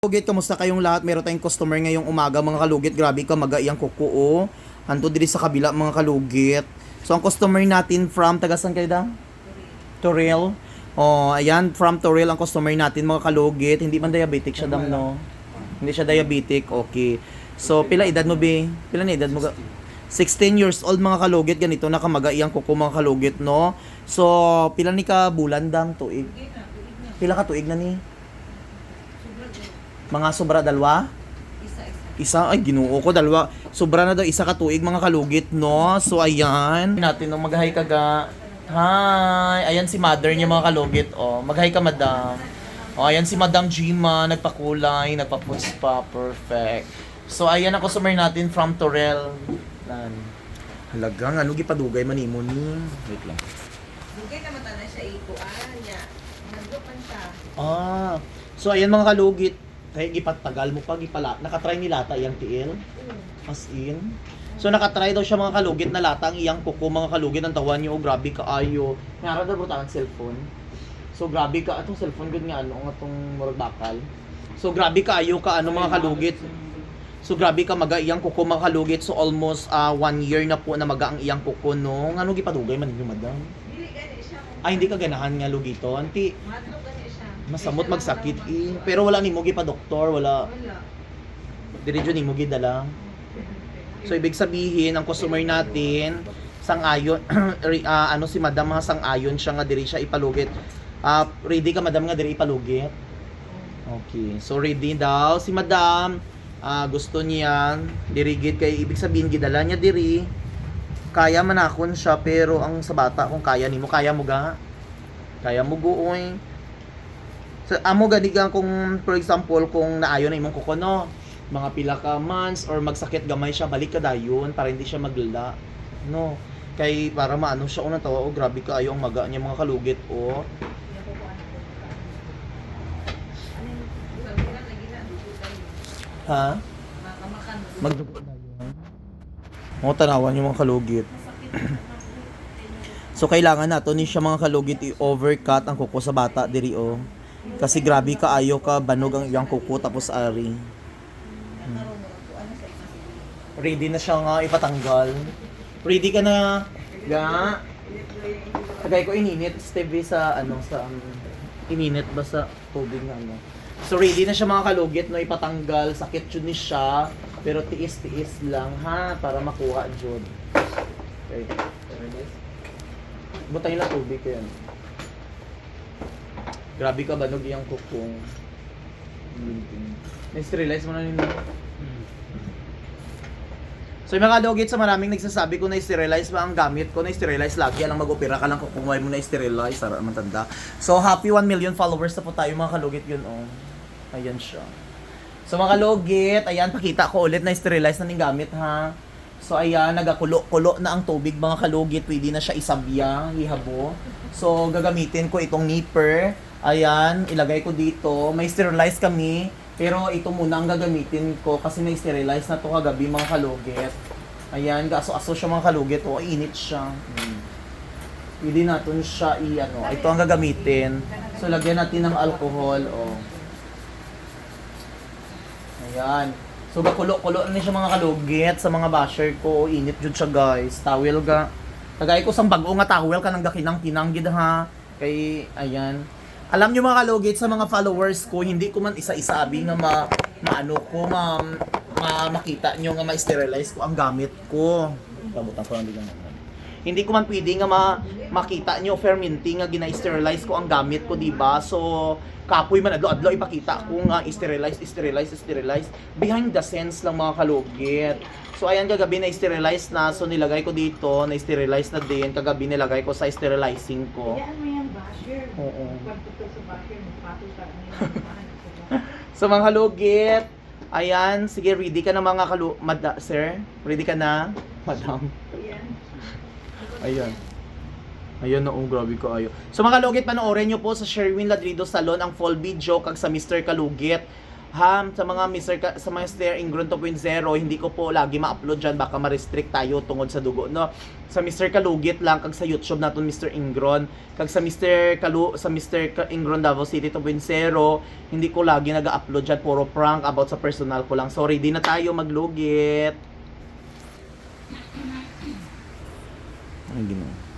Kalugit, kamusta kayong lahat? Meron tayong customer ngayong umaga mga kalugit. Grabe ka, magaiyang kuko. Hanto diri sa kabila mga kalugit. So ang customer natin from tagasan kayo da? Toril. Oh, ayan, from Toril ang customer natin mga kalugit. Hindi man diabetic siya dam, no? Hindi siya diabetic. Okay. So pila edad mo be? Pila na edad mo? 16 years old mga kalugit. Ganito na kamagaiyang kuko mga kalugit, no? So pila ni ka bulan dam tuig? Pila ka tuig na ni? Mga sobra dalawa? Isa, ay ginoo ko, dalawa. Sobra na daw, isa ka tuig mga kalugit, no? So, ayan. Natin, no, mag-hi ka ga. Hi! Ayan si mother niya mga kalugit, oh. Mag-hi ka, madam. Oh, ayan si Madam Gima, nagpakulay, nagpapuspa, perfect. So, ayan ang customer natin from Torel. Halagang, ano, gipadugay manimo ni. Wait lang. Dugay naman na siya ikuan niya. Nagdupan siya. Ah, so ayan mga kalugit. Kaya gipatagal mo pa, nakatry ni lata iyang tiil. As in. So nakatry daw siya mga kalugit na lata ang iyang kuko mga kalugit. Ang tawan niyo, oh, grabe ka ayo. Ngara daw buta ang cellphone. So grabe ka, atong cellphone gud nga ano, ang atong murag bakal. So grabe ka ayo ka ano mga kalugit. So grabe ka maga iyang kuko mga kalugit. So almost 1 year na po na maga ang iyang kuko no. Ngano gipadugay man ninyo madam? Dili gani siya. Ay hindi ka ganahan nga lugito. Anti Madlo gani siya. masamot magsakit eh. Pero wala nimo gi pa doktor, wala. Wala. Diretso nimo gi dala. So ibig sabihin ang customer natin sang-ayon ano si madam mga sang-ayon siya nga diri siya ipalugit. Ready ka madam nga diri ipalugit? Okay. So ready daw si madam. Gusto niya diri gid kay ibig sabihin gidala niya diri. Kaya manakon siya pero ang sa bata kung kaya nimo kaya mo ga. Kaya mo guoy. So, amo ganigang kung for example kung naayon na imong kuko no, mga pila ka months or magsakit gamay siya, balik ka dayon para hindi siya maglala. No. Kay para maano siya unang tawa, oh, grabe ka ayo ang maga niya mga kalugit oh. Ha? Magdugo na yun. Mga tanawan yung mga kalugit. So kailangan nato ni siya mga kalugit i-overcut ang kuko sa bata diri oh. Kasi grabe ka ayo ka banog ang iyang kuko tapos ari. Ready na siya nga ipatanggal. Ready ka na ga. Tagay ko ininit Stevie sa ano sa ininit ba sa tubig na ano. So ready na siya mga kalugit no ipatanggal, sakit jud ni siya pero tiis-tiis lang ha para makuha jud. Okay. Butay na tubig ko yan. Grabe ka banog iyang kukong. Na-sterilize mo na nila. So yung mga kalugit sa maraming nagsasabi ko na-sterilize ba ang gamit ko, na-sterilize lagi alang mag-opera ka lang kung mo na-sterilize, sara naman tanda. So happy 1 million followers na po tayo mga kalugit yun oh. Ayan siya. So mga kalugit, ayan pakita ko ulit na-sterilize na ning gamit ha. So ayan, nagakulo-kulo na ang tubig mga kalugit, pwede na siya isabya, ihabo. So gagamitin ko itong nipper. Ayan, ilagay ko dito. May sterilize kami, pero ito muna ang gagamitin ko kasi na-sterilize na to kagabi mga kalugit. Ayan, gaso-aso siya mga kalugit. O, init siya. Pwede natin siya i-ano. Ito ang gagamitin. So, lagyan natin ng alcohol. O. Ayan. So, gakulo-kulo na siya mga kalugit sa mga basher ko. Init jud siya guys. Towel ga. Tagay ko sang bago nga towel ka nang gakinang-kinang gid ha. Kay, ayan. Alam niyo mga kalugit sa mga followers ko, hindi ko man isa-isa abi nga makita niyo nga ma-sterilize ko ang gamit ko. Tabutan ko lang din naman. Hindi ko man pwede nga makita niyo fermenting nga gina-sterilize ko ang gamit ko, di ba? So kapoy man adlo-adlo ipakita ko nga sterilize behind the scenes lang mga kalugit. So ayan kagabi na sterilize na, so nilagay ko dito, na sterilize na din, kagabi nilagay ko sa sterilizing ko. Oo. So mga kalugit, ayan, sige ready ka na mga sir? Ready ka na? Madam. Ayan. Ayan na, oh, grabe ko ayo. So mga kalugit, panoorin nyo po sa Sherwin Ladrido Salon ang full video kag sa Mr. Kalugit. Ha, sa mga sa Mr. Ingron 2.0, hindi ko po lagi ma-upload dyan, baka ma-restrict tayo tungod sa dugo, no? Sa Mr. Kalugit lang, kag sa YouTube naton Mr. Ingron, kag sa Mr. Ingron Davao City 2.0, hindi ko lagi nag-upload dyan, puro prank about sa personal ko lang. Sorry, di na tayo maglugit. Ay, ginawa.